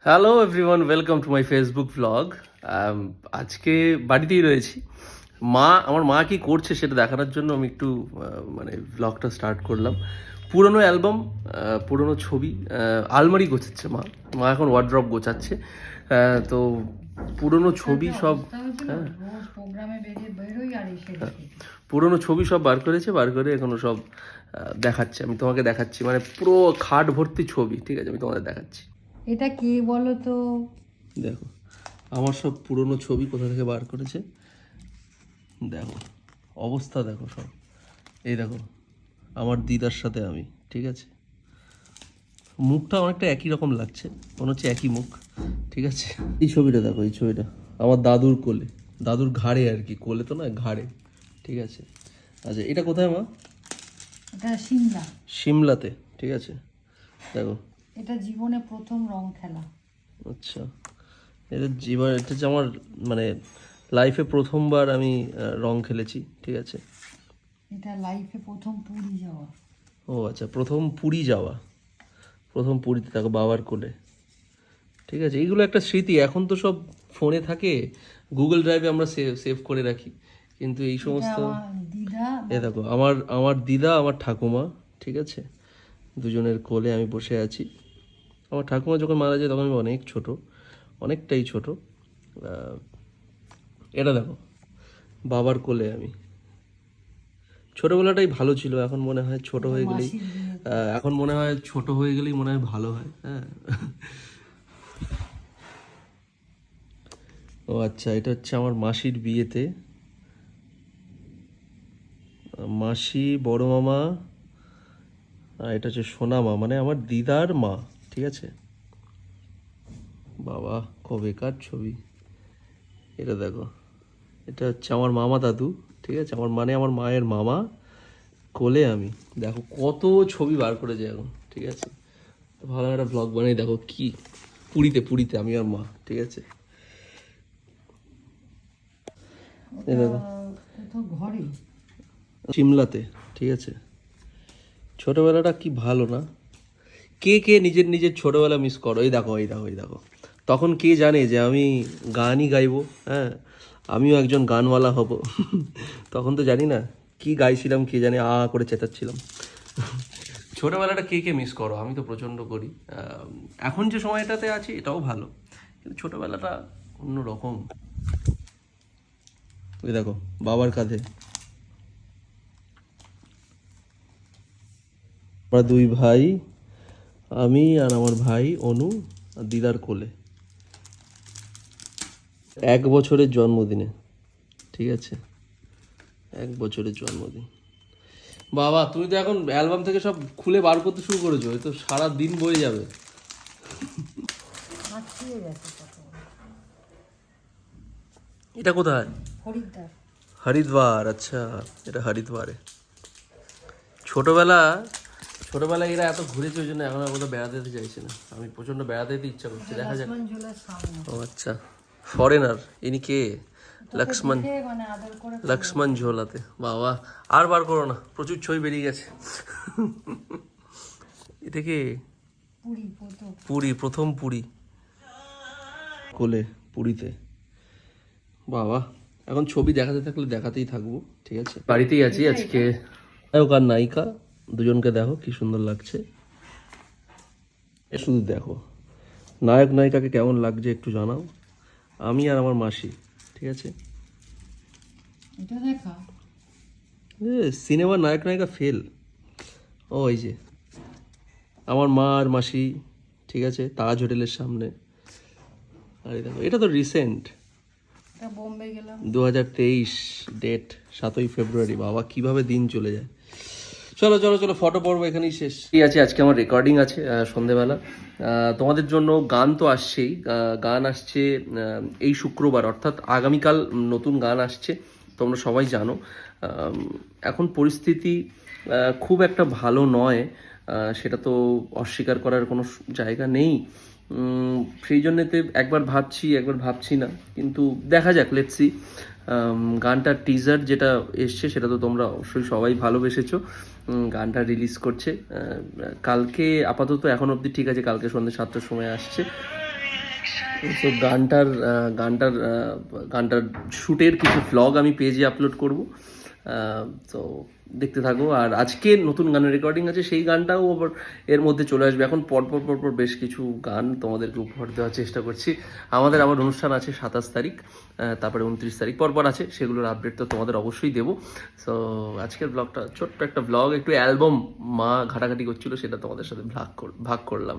Hello everyone, welcome to my Facebook vlog. আজকে বাড়িতেই রয়েছি। আমার মা কি করছে সেটা দেখানোর জন্য আমি একটু মানে ভ্লগটা স্টার্ট করলাম। পুরনো অ্যালবাম, পুরনো ছবি, আলমারি গোছাচ্ছে মা। মা এখন ওয়ার্ড্রপ গোছাচ্ছে। তো পুরনো ছবি সব, হ্যাঁ, পুরনো ছবি সব বার করেছে, বার করে এখনো সব দেখাচ্ছে। আমি তোমাকে দেখাচ্ছি, মানে পুরো খাট ভর্তি ছবি। ঠিক আছে, আমি তোমাদের দেখাচ্ছি। এটা কে বলো তো? দেখো আমার সব পুরনো ছবি কোথা থেকে বার করেছে, দেখো অবস্থা, দেখো সব। এই দেখো আমার দিদার সাথে আমি, ঠিক আছে। মুখটা অনেকটা একই রকম লাগছে, মনে হচ্ছে একই মুখ, ঠিক আছে। এই ছবিটা দেখো, এই ছবিটা আমার দাদুর কোলে, দাদুর ঘাড়ে আর কি, কোলে তো না, ঘাড়ে, ঠিক আছে। আচ্ছা, এটা কোথায় মা? এটা সিমলা। সিমলাতে, ঠিক আছে। দেখো এটা জীবনে প্রথম রং খেলা। আচ্ছা, এটা জীবন, এটা হচ্ছে আমার মানে লাইফে প্রথমবার আমি রং খেলেছি, ঠিক আছে। এটা লাইফে প্রথম পুরী যাওয়া। ও আচ্ছা, প্রথম পুরী যাওয়া, প্রথম পুরীতে থাকো বাবার কোলে, ঠিক আছে। এইগুলো একটা স্মৃতি। এখন তো সব ফোনে থাকে, গুগল ড্রাইভে আমরা সেভ করে রাখি, কিন্তু এই সমস্ত, দিদা, এ দেখো আমার আমার দিদা, আমার ঠাকুমা, ঠিক আছে। দুজনের কোলে আমি বসে আছি। আমার ঠাকুমা যখন মারা যায় তখন আমি অনেক ছোট, অনেকটাই ছোট। এটা দেখো বাবার কোলে আমি। ছোটবেলাটাই ভালো ছিল, এখন মনে হয় ছোট হয়ে গেলেই, এখন মনে হয় ছোট হয়ে গেলেই মনে হয় ভালো হয়, হ্যাঁ। ও আচ্ছা, এটা হচ্ছে আমার মাসির বিয়েতে, মাসি, বড় মামা, আর এটা হচ্ছে সোনা মা, মানে আমার দিদার মা, ঠিক আছে। বাবা কবেকার ছবি, এটা দেখো। এটা হচ্ছে আমার মামা দাদু, ঠিক আছে, আমার মানে আমার মায়ের মামা, কোলে আমি। দেখো কত ছবি বার করেছে এখন, ঠিক আছে। তো ভালো একটা ব্লগ বানাই, দেখো কি পুরীতে, পুরীতে আমি আর মা, ঠিক আছে। এই দেখো ঘরে সিমলাতে, ঠিক আছে। ছোটবেলাটা কি ভালো না? কে কে নিজের নিজের ছোটবেলা মিস করো? এই দেখো, এই দেখো, এই দেখো। তখন কে জানে যে আমি গানই গাইবো, হ্যাঁ, আমিও একজন গানওয়ালা হব। তখন তো জানি না কি গাইছিলাম, কে জানে, করে চেঁচাচ্ছিলাম। ছোটবেলাটা কে কে মিস করো? আমি তো প্রচণ্ড করি। এখন যে সময়টাতে আছি এটাও ভালো, কিন্তু ছোটবেলাটা অন্যরকম। ওই দেখো বাবার কাঁধে আমরা দুই ভাই, আমি আর আমার ভাই অনু, আর দিদার কোলে 1 বছরের জন্মদিনে, ঠিক আছে। 1 বছরের জন্মদিন। বাবা তুমি তো এখন অ্যালবাম থেকে সব খুলে বার করতে শুরু করেছো, এ তো সারা দিন বয়ে যাবে। এটা কোথায়? হরিদ্বার। হরিদ্বার, আচ্ছা, এটা হরিদ্বারে। ছোটবেলা, ছোটবেলায় এরা এত ঘুরেছে, ওই জন্য এখন আর কোথাও বেড়াতে যেতে চাইছে না। আমি প্রচন্ড বেড়াতে যেতে ইচ্ছা করছে, দেখা যাক। ও আচ্ছা, ফরেনার ইনি কে? লক্ষ্মণ, লক্ষ্মণ ঝোলাতে। বাবা আর বার করো না, প্রচুর ছবি বেরিয়ে গেছে। এটা কে? পুরী, প্রথম পুরী, কোলে পুরীতে। বাবা এখন ছবি দেখাতে থাকলে দেখাতেই থাকবো, ঠিক আছে। বাড়িতেই আছি আজকে। নায়ক আর নায়িকা দুজনকে দেখো কি সুন্দর লাগছে, শুধু দেখো নায়ক নায়িকাকে কেমন লাগছে একটু জানাও। আমি আর আমার মাসি, ঠিক আছে। সিনেমার নায়ক নায়িকা ফেল। ও এই যে আমার মা আর মাসি, ঠিক আছে, তাজ হোটেলের সামনে। আর এই দেখো এটা তো রিসেন্ট, বোম্বে গেলাম 2023 ডেট 7ই ফেব্রুয়ারি। বাবা কিভাবে দিন চলে যায়। চলো চলো চলো, ফটো পর্ব এখানেই শেষ। ঠিক আছে, আজকে আমার রেকর্ডিং আছে সন্ধেবেলা। তোমাদের জন্য গান তো আসছেই, গান আসছে এই শুক্রবার, অর্থাৎ আগামীকাল নতুন গান আসছে, তোমরা সবাই জানো। এখন পরিস্থিতি খুব একটা ভালো নয়, সেটা তো অস্বীকার করার কোনো জায়গা নেই। সেই জন্যেতে একবার ভাবছি একবার ভাবছি না, কিন্তু দেখা যাক, লেটস সি। গানটার টিজার যেটা এসছে সেটা তো তোমরা অবশ্যই সবাই ভালোবেসেছো। গানটা রিলিজ করছে কালকে, আপাতত এখন অবধি ঠিক আছে, কালকে সন্ধ্যে 7টার সময় আসছে। তো গানটার শ্যুটের কিছু ভ্লগ আমি পেজে আপলোড করব, তো দেখতে থাকো। আর আজকে নতুন গানের রেকর্ডিং আছে, সেই গানটাও আবার এর মধ্যে চলে আসবে। এখন পরপর বেশ কিছু গান তোমাদেরকে উপহার দেওয়ার চেষ্টা করছি। আমাদের আবার অনুষ্ঠান আছে 27 তারিখ, তারপরে 29 তারিখ পরপর আছে, সেগুলোর আপডেট তো তোমাদের অবশ্যই দেবো। সো আজকের ব্লগটা ছোট্ট একটা ব্লগ, একটু অ্যালবাম মা ঘাটাঘাটি করছিল, সেটা তোমাদের সাথে ভাগ করলাম।